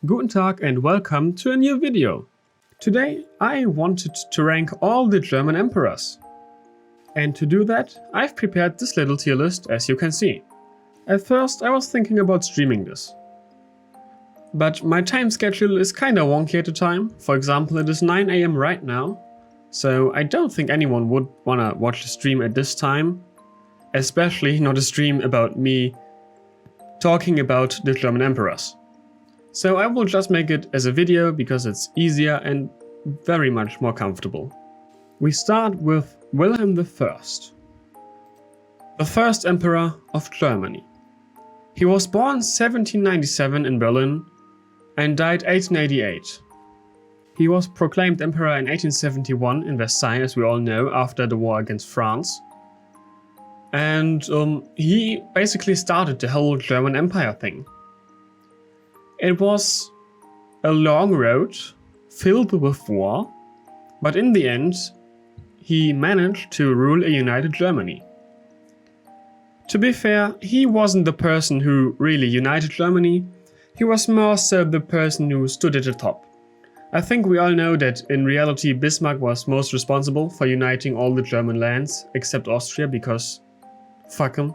Guten Tag and welcome to a new video. Today I wanted to rank all the German emperors. And to do that, I've prepared this little tier list, as you can see. At first I was thinking about streaming this. But my time schedule is kinda wonky at the time. For example, it is 9 AM right now. So I don't think anyone would wanna watch the stream at this time. Especially not a stream about me talking about the German emperors. So I will just make it as a video because it's easier and very much more comfortable. We start with Wilhelm I, the first emperor of Germany. He was born 1797 in Berlin and died 1888. He was proclaimed emperor in 1871 in Versailles, as we all know, after the war against France. And he basically started the whole German Empire thing. It was a long road filled with war, but in the end, he managed to rule a united Germany. To be fair, he wasn't the person who really united Germany, he was more so the person who stood at the top. I think we all know that in reality Bismarck was most responsible for uniting all the German lands except Austria because fuck him.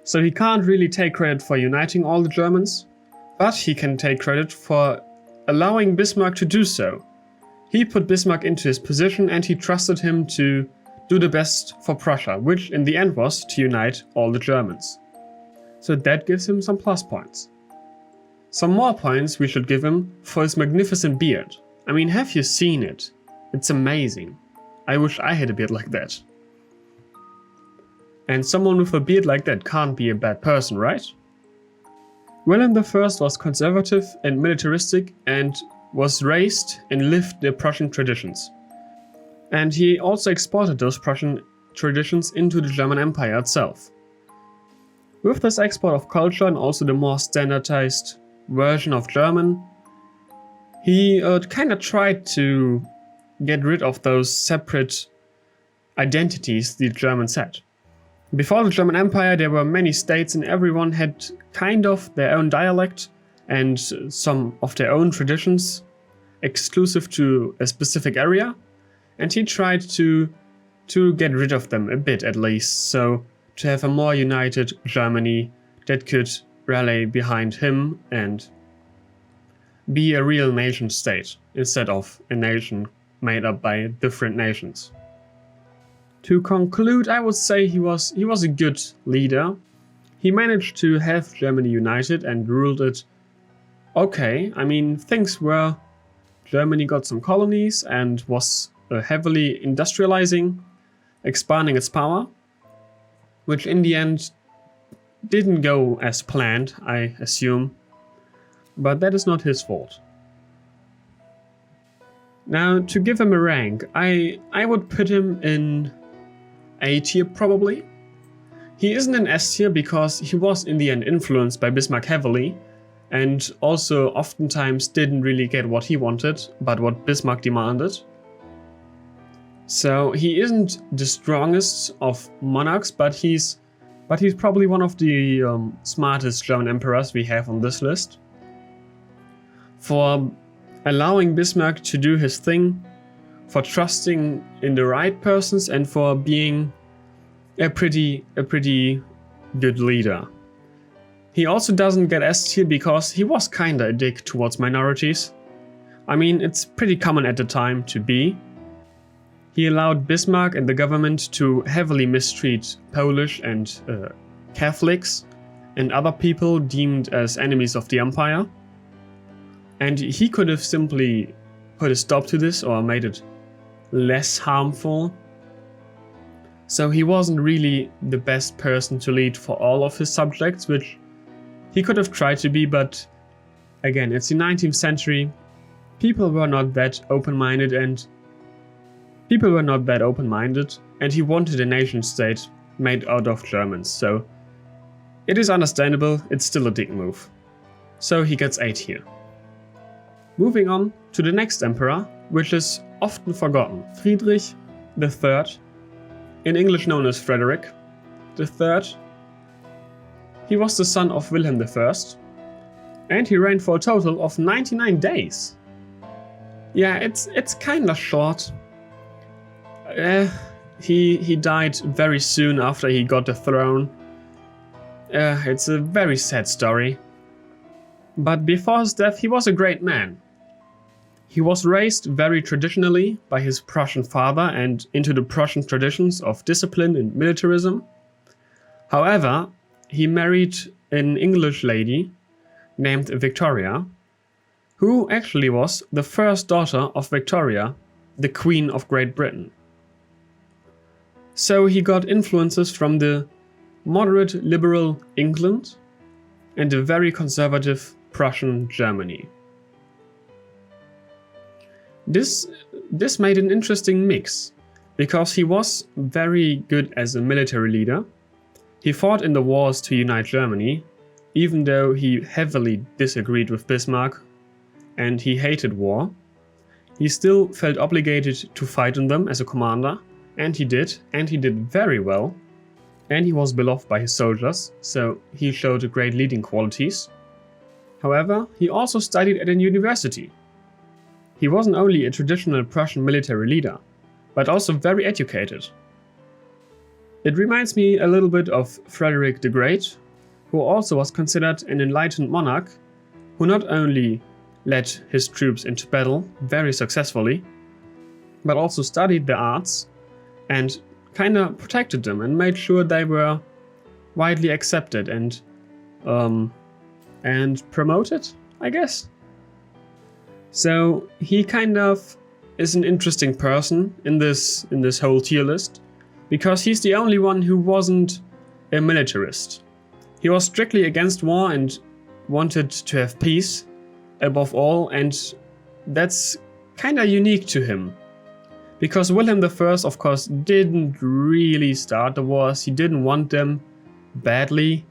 So he can't really take credit for uniting all the Germans, but he can take credit for allowing Bismarck to do so. He put Bismarck into his position and he trusted him to do the best for Prussia, which in the end was to unite all the Germans. So that gives him some plus points. Some more points we should give him for his magnificent beard. I mean, have you seen it? It's amazing. I wish I had a beard like that. And someone with a beard like that can't be a bad person, right? Wilhelm I was conservative and militaristic and was raised and lived the Prussian traditions. And he also exported those Prussian traditions into the German Empire itself. With this export of culture and also the more standardized version of German, he kinda tried to get rid of those separate identities the Germans had. Before the German Empire there were many states and everyone had kind of their own dialect and some of their own traditions exclusive to a specific area, and he tried to get rid of them a bit at least, so to have a more united Germany that could rally behind him and be a real nation state instead of a nation made up by different nations. To conclude, I would say he was a good leader. He managed to have Germany united and ruled it okay. I mean, things were, Germany got some colonies and was heavily industrializing, expanding its power, which in the end didn't go as planned, I assume, but that is not his fault. Now, to give him a rank, I would put him in A tier probably. He isn't an S tier because he was in the end influenced by Bismarck heavily and also oftentimes didn't really get what he wanted but what Bismarck demanded. So he isn't the strongest of monarchs, but he's probably one of the smartest German emperors we have on this list. For allowing Bismarck to do his thing, for trusting in the right persons and for being a pretty good leader. He also doesn't get S tier because he was kinda a dick towards minorities. I mean, it's pretty common at the time to be. He allowed Bismarck and the government to heavily mistreat Polish and Catholics and other people deemed as enemies of the empire. And he could have simply put a stop to this or made it less harmful. So he wasn't really the best person to lead for all of his subjects, which he could have tried to be, but again, it's the 19th century. People were not that open-minded and he wanted a nation state made out of Germans, so it is understandable, it's still a dick move. So he gets A tier. Moving on to the next emperor, which is often forgotten, Friedrich III, in English known as Frederick III. He was the son of Wilhelm I and he reigned for a total of 99 days. Yeah, it's kinda short. He died very soon after he got the throne. It's a very sad story. But before his death, he was a great man. He was raised very traditionally by his Prussian father and into the Prussian traditions of discipline and militarism. However, he married an English lady named Victoria, who actually was the first daughter of Victoria, the Queen of Great Britain. So he got influences from the moderate liberal England and the very conservative Prussian Germany. This made an interesting mix, because he was very good as a military leader. He fought in the wars to unite Germany, even though he heavily disagreed with Bismarck and he hated war. He still felt obligated to fight in them as a commander, and he did very well. And he was beloved by his soldiers, so he showed great leading qualities. However, he also studied at a university. He wasn't only a traditional Prussian military leader, but also very educated. It reminds me a little bit of Friedrich the Great, who also was considered an enlightened monarch, who not only led his troops into battle very successfully, but also studied the arts and kinda protected them and made sure they were widely accepted and promoted, I guess. So he kind of is an interesting person in this whole tier list, because he's the only one who wasn't a militarist. He was strictly against war and wanted to have peace above all, and that's kinda unique to him. Because Wilhelm I, of course, didn't really start the wars, he didn't want them badly.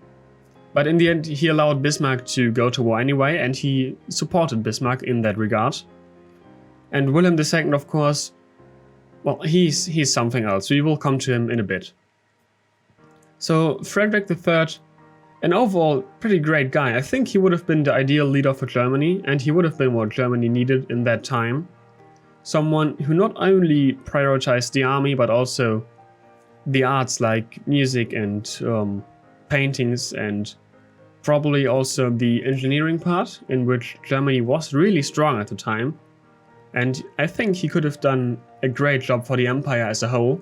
But in the end, he allowed Bismarck to go to war anyway, and he supported Bismarck in that regard. And Wilhelm II, of course, well, he's something else. We will come to him in a bit. So Friedrich III, an overall pretty great guy. I think he would have been the ideal leader for Germany, and he would have been what Germany needed in that time. Someone who not only prioritized the army, but also the arts like music and paintings, and probably also the engineering part, in which Germany was really strong at the time. And I think he could have done a great job for the empire as a whole.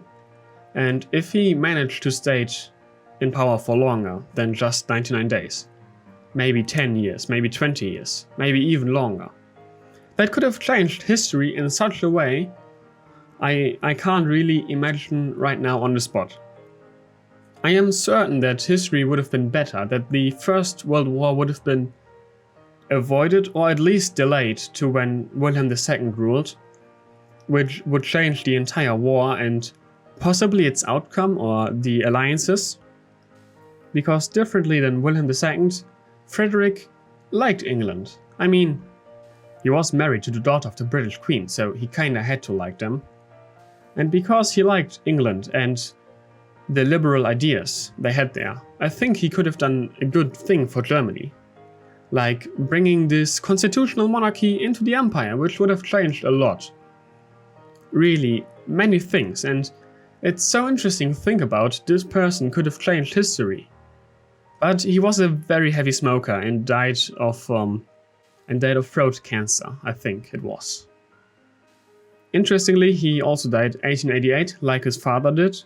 And if he managed to stay in power for longer than just 99 days, maybe 10 years, maybe 20 years, maybe even longer, that could have changed history in such a way I can't really imagine right now on the spot. I am certain that history would have been better, that the First World War would have been avoided or at least delayed to when Wilhelm II ruled, which would change the entire war and possibly its outcome or the alliances. Because differently than Wilhelm II, Frederick liked England. I mean, he was married to the daughter of the British Queen, so he kinda had to like them. And because he liked England and the liberal ideas they had there, I think he could have done a good thing for Germany. Like bringing this constitutional monarchy into the empire, which would have changed a lot. Really, many things, and it's so interesting to think about. This person could have changed history. But he was a very heavy smoker and died of throat cancer, I think it was. Interestingly, he also died 1888, like his father did,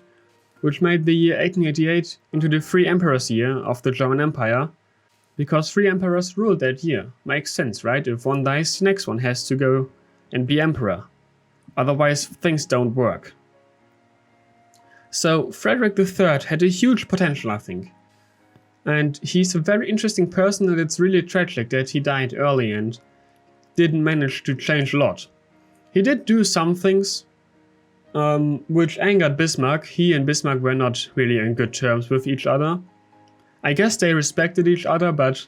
which made the year 1888 into the Three Emperors year of the German Empire, because 3 emperors ruled that year. Makes sense, right? If one dies, the next one has to go and be emperor. Otherwise, things don't work. So Friedrich III had a huge potential, I think. And he's a very interesting person, and it's really tragic that he died early and didn't manage to change a lot. He did do some things which angered Bismarck. He and Bismarck were not really on good terms with each other. I guess they respected each other, but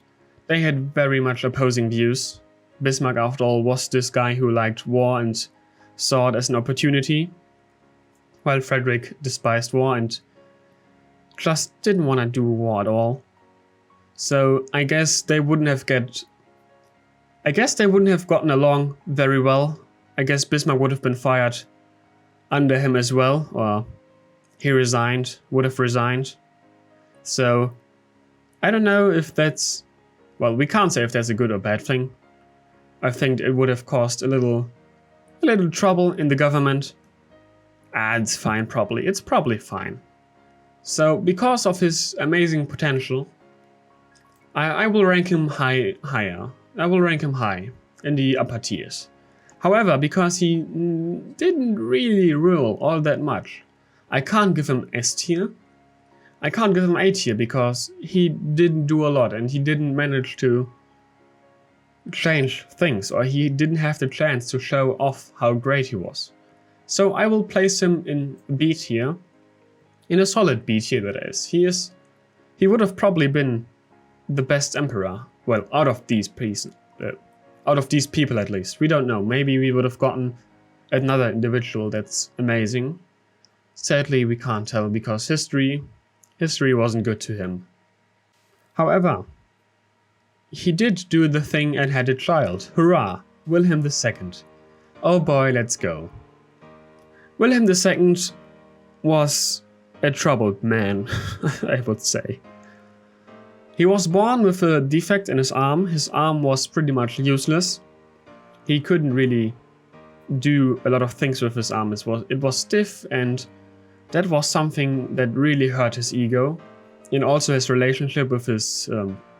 they had very much opposing views. Bismarck, after all, was this guy who liked war and saw it as an opportunity, while Frederick despised war and just didn't want to do war at all. So I guess they wouldn't have I guess they wouldn't have gotten along very well. I guess Bismarck would have been fired under him as well, or he would have resigned. So I don't know if that's, well, we can't say if that's a good or bad thing. I think it would have caused a little trouble in the government. It's fine probably. It's probably fine. So because of his amazing potential, I will rank him higher. I will rank him high in the upper tiers. However, because he didn't really rule all that much, I can't give him S tier. I can't give him A tier because he didn't do a lot and he didn't manage to change things, or he didn't have the chance to show off how great he was. So I will place him in B tier, in a solid B tier that is. He would have probably been the best emperor, well, out of these people at least. We don't know, maybe we would have gotten another individual that's amazing. Sadly, we can't tell because history wasn't good to him. However, he did do the thing and had a child. Hurrah! Wilhelm II. Oh boy, let's go. Wilhelm II was a troubled man, I would say. He was born with a defect in his arm. His arm was pretty much useless. He couldn't really do a lot of things with his arm. It was stiff, and that was something that really hurt his ego, and also his relationship with his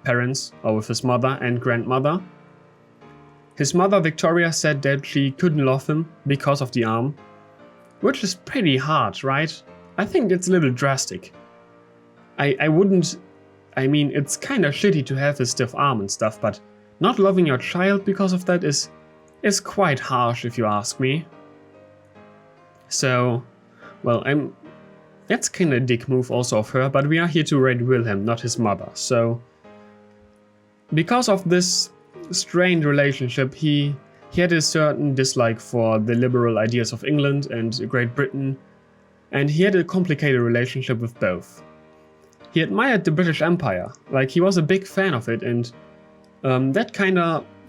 parents, or with his mother and grandmother. His mother Victoria said that she couldn't love him because of the arm, which is pretty hard, right? I think it's a little drastic. I mean, it's kind of shitty to have a stiff arm and stuff, but not loving your child because of that is quite harsh if you ask me. So, well, that's kind of a dick move also of her, but we are here to rate Wilhelm, not his mother. So, because of this strained relationship, he had a certain dislike for the liberal ideas of England and Great Britain, and he had a complicated relationship with both. He admired the British Empire, like he was a big fan of it, and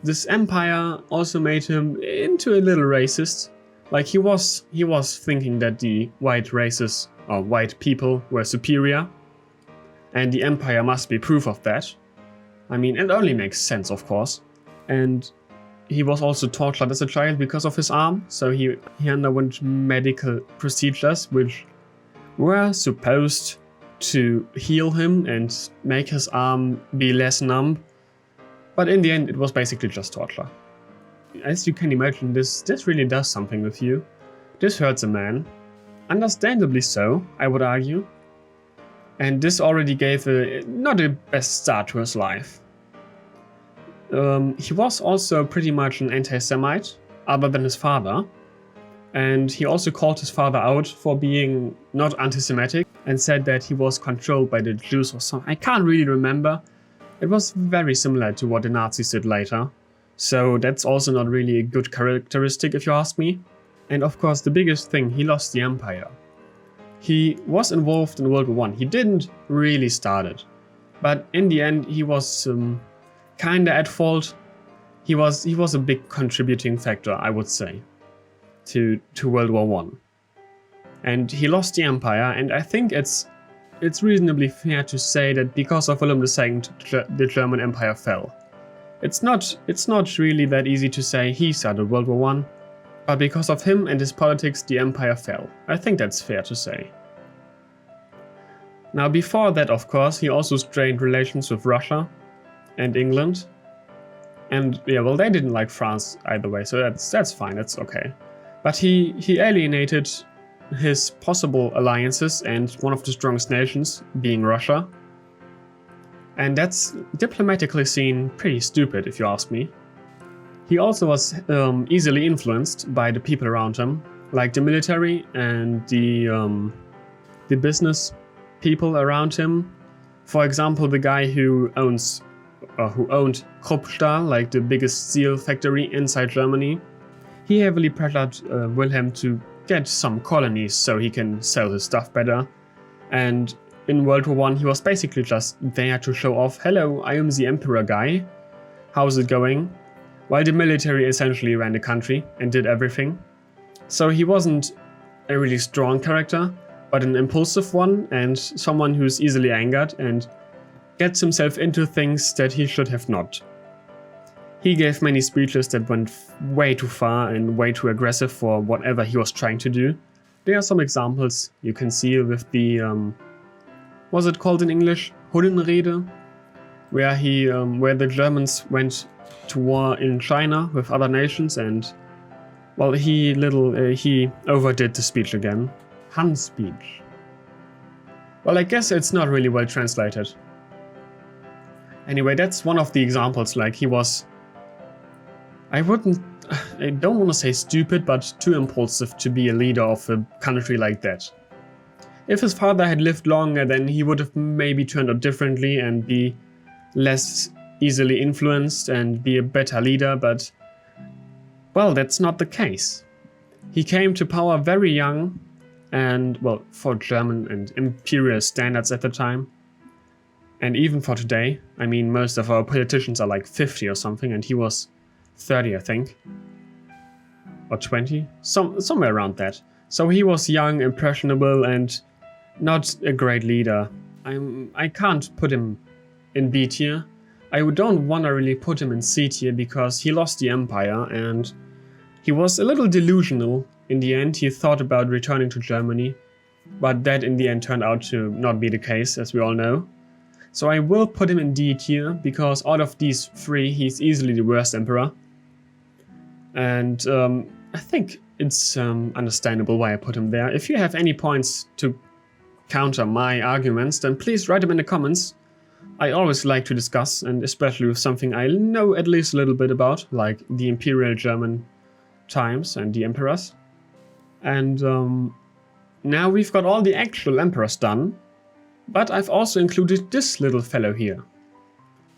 this empire also made him into a little racist. Like he was thinking that the white races or white people were superior, and the empire must be proof of that. I mean, it only makes sense, of course. And he was also tortured as a child because of his arm, so he underwent medical procedures which were supposed to heal him and make his arm be less numb, but in the end it was basically just torture. As you can imagine, this really does something with you. This hurts a man. Understandably so, I would argue. And this already gave not a best start to his life. He was also pretty much an anti-Semite, other than his father. And he also called his father out for being not anti-Semitic and said that he was controlled by the Jews or something. I can't really remember. It was very similar to what the Nazis did later. So that's also not really a good characteristic if you ask me. And of course the biggest thing, he lost the empire. He was involved in World War I. He didn't really start it. But in the end he was kinda at fault. He was a big contributing factor, I would say, to World War I. And he lost the empire, and I think it's reasonably fair to say that because of Wilhelm II, the German Empire fell. It's not really that easy to say he started World War I, but because of him and his politics, the empire fell. I think that's fair to say. Now before that, of course, he also strained relations with Russia and England. And yeah, well, they didn't like France either way, so that's fine, that's okay. But he alienated his possible alliances and one of the strongest nations, being Russia. And that's diplomatically seen pretty stupid, if you ask me. He also was easily influenced by the people around him, like the military and the business people around him. For example, the guy who owned Kruppstahl, like the biggest steel factory inside Germany. He heavily pressured Wilhelm to get some colonies so he can sell his stuff better. And in World War I, he was basically just there to show off, hello, I am the emperor guy. How's it going? while the military essentially ran the country and did everything. So he wasn't a really strong character, but an impulsive one and someone who's easily angered and gets himself into things that he should have not. He gave many speeches that went way too far and way too aggressive for whatever he was trying to do. There are some examples you can see with the, what's it called in English? Hullenrede, where the Germans went to war in China with other nations, and well, he overdid the speech again. Hans speech. Well, I guess it's not really well translated. Anyway, that's one of the examples. Like, he was, I don't want to say stupid, but too impulsive to be a leader of a country like that. If his father had lived longer, then he would have maybe turned out differently and be less easily influenced and be a better leader, but well, that's not the case. He came to power very young and, well, for German and imperial standards at the time, and even for today. I mean, most of our politicians are like 50 or something, and he was 30, I think, or 20, somewhere around that. So he was young, impressionable, and not a great leader. I can't put him in B tier. I don't want to really put him in C tier because he lost the empire and he was a little delusional in the end. He thought about returning to Germany, but that in the end turned out to not be the case, as we all know. So I will put him in D tier because out of these three, he's easily the worst emperor. And I think it's understandable why I put him there. If you have any points to counter my arguments, then please write them in the comments. I always like to discuss, and especially with something I know at least a little bit about, like the Imperial German times and the emperors. And now we've got all the actual emperors done, but I've also included this little fellow here.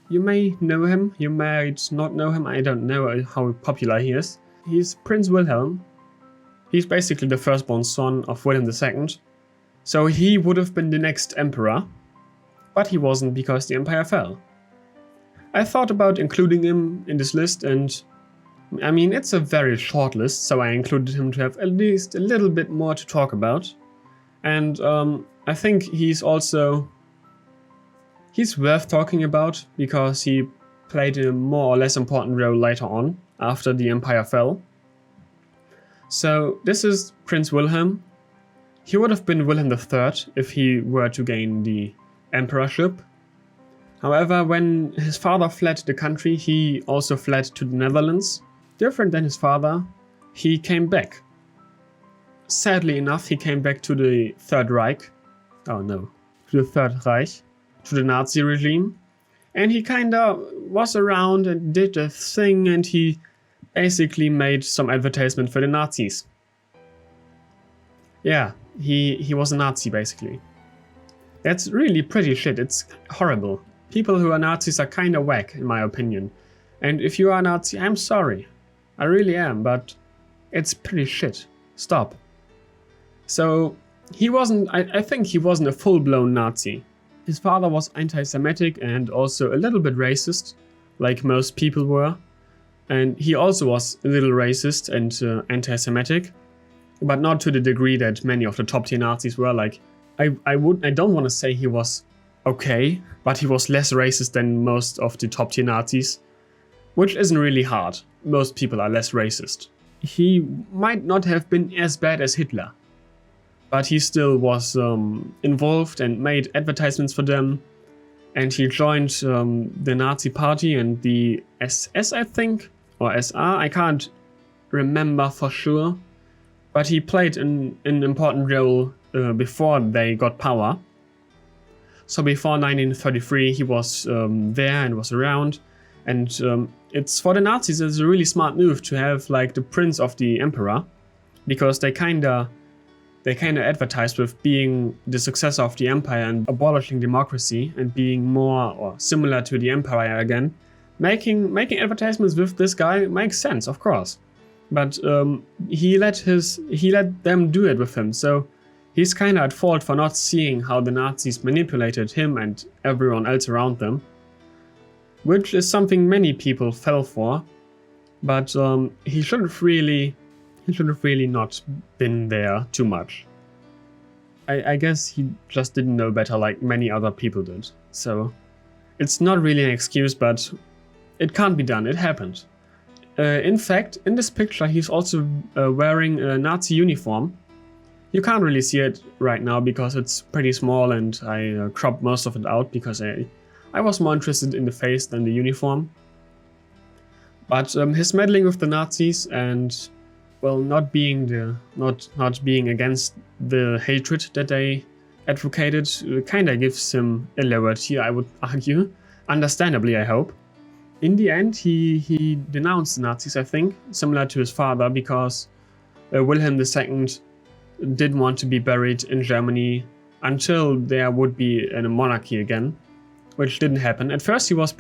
You may know him, you might not know him, I don't know how popular he is. He's Prince Wilhelm. He's basically the firstborn son of Wilhelm II, so he would have been the next emperor. But he wasn't because the empire fell. I thought about including him in this list, and I mean, it's a very short list, so I included him to have at least a little bit more to talk about. And I think he's worth talking about because he played a more or less important role later on, after the empire fell. So this is Prince Wilhelm. He would have been Wilhelm III if he were to gain the emperorship. However, when his father fled the country, he also fled to the Netherlands. Different than his father, he came back. Sadly enough, he came back to the Third Reich. Oh no, to the Third Reich, to the Nazi regime. And he kinda was around and did a thing, and he basically made some advertisement for the Nazis. Yeah, he was a Nazi basically. That's really pretty shit, it's horrible. People who are Nazis are kinda whack, in my opinion. And if you are a Nazi, I'm sorry. I really am, but it's pretty shit. Stop. So, I think he wasn't a full-blown Nazi. His father was anti-Semitic and also a little bit racist, like most people were. And he also was a little racist and anti-Semitic, but not to the degree that many of the top-tier Nazis were. Like, I don't want to say he was okay, but he was less racist than most of the top-tier Nazis, which isn't really hard. Most people are less racist. He might not have been as bad as Hitler, but he still was involved and made advertisements for them, and he joined the Nazi party and the SS, I think, or SR, I can't remember for sure, but he played an important role before they got power. So before 1933 he was there and was around, and it's for the Nazis it's a really smart move to have like the prince of the emperor, because they kinda advertised with being the successor of the empire and abolishing democracy and being more or similar to the empire again. Making advertisements with this guy makes sense, of course, but he let them do it with him. So he's kind of at fault for not seeing how the Nazis manipulated him and everyone else around them, which is something many people fell for. but he should have really not been there too much. I guess he just didn't know better like many other people did. So it's not really an excuse, but it can't be done. It happened. In fact, in this picture, he's also wearing a Nazi uniform. You can't really see it right now because it's pretty small, and I cropped most of it out because I was more interested in the face than the uniform. But his meddling with the Nazis and, well, not being against the hatred that they advocated kinda gives him a loyalty, I would argue. Understandably, I hope. In the end, he denounced the Nazis, I think, similar to his father, because Wilhelm II didn't want to be buried in Germany until there would be a monarchy again, which didn't happen. At first, he was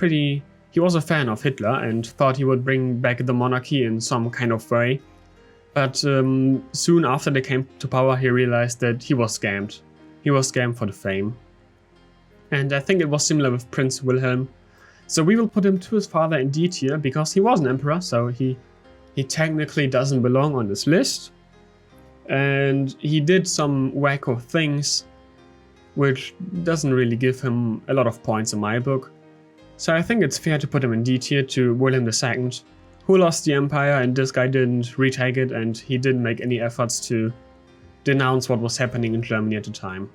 a fan of Hitler and thought he would bring back the monarchy in some kind of way. But soon after they came to power, he realized that he was scammed. He was scammed for the fame. And I think it was similar with Prince Wilhelm. So we will put him to his father in D tier because he was an emperor, so he technically doesn't belong on this list. And he did some wacko things, which doesn't really give him a lot of points in my book. So I think it's fair to put him in D tier to Wilhelm II, who lost the empire, and this guy didn't retake it, and he didn't make any efforts to denounce what was happening in Germany at the time.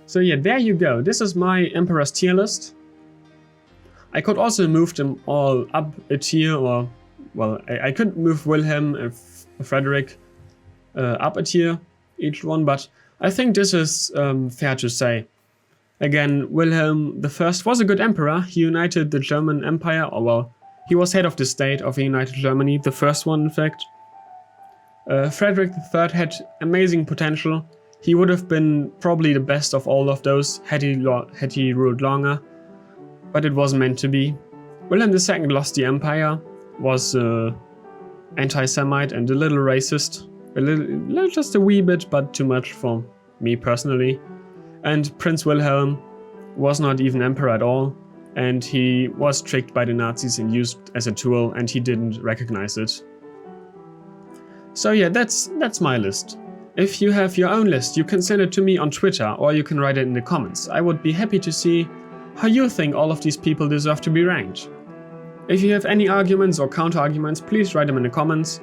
So yeah, there you go. This is my emperor's tier list. I could also move them all up a tier, or, well, I could move Wilhelm and Frederick up a tier, each one, but I think this is fair to say. Again, Wilhelm I was a good emperor. He united the German Empire, or well, he was head of the state of a united Germany, the first one in fact. Friedrich III had amazing potential. He would have been probably the best of all of those had he ruled longer, but it wasn't meant to be. Wilhelm II lost the empire, was anti-Semite and a little racist. Just a wee bit, but too much for me personally. And Prince Wilhelm was not even emperor at all, and he was tricked by the Nazis and used as a tool, and he didn't recognize it. So yeah, that's my list. If you have your own list, you can send it to me on Twitter, or you can write it in the comments. I would be happy to see how you think all of these people deserve to be ranked. If you have any arguments or counter-arguments, please write them in the comments.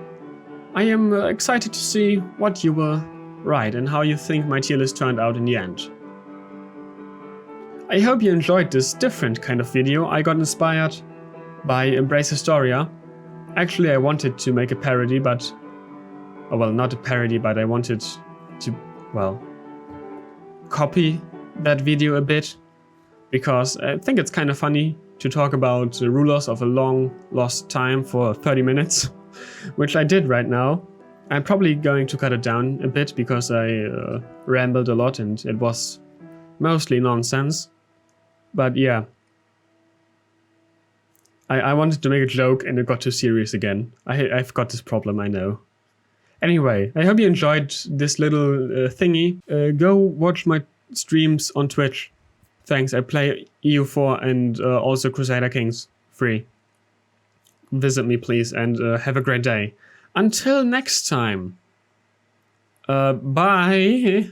I am excited to see what you will write and how you think my tier list turned out in the end. I hope you enjoyed this different kind of video. I got inspired by Embrace Historia. Actually, I wanted to make a parody, but... oh, well, not a parody, but I wanted to, well, copy that video a bit, because I think it's kind of funny to talk about the rulers of a long lost time for 30 minutes, which I did right now. I'm probably going to cut it down a bit because I rambled a lot and it was mostly nonsense. But yeah, I wanted to make a joke and it got too serious again. I've got this problem, I know. Anyway, I hope you enjoyed this little thingy. Go watch my streams on Twitch. Thanks, I play EU4 and also Crusader Kings free. Visit me please and have a great day. Until next time. Bye.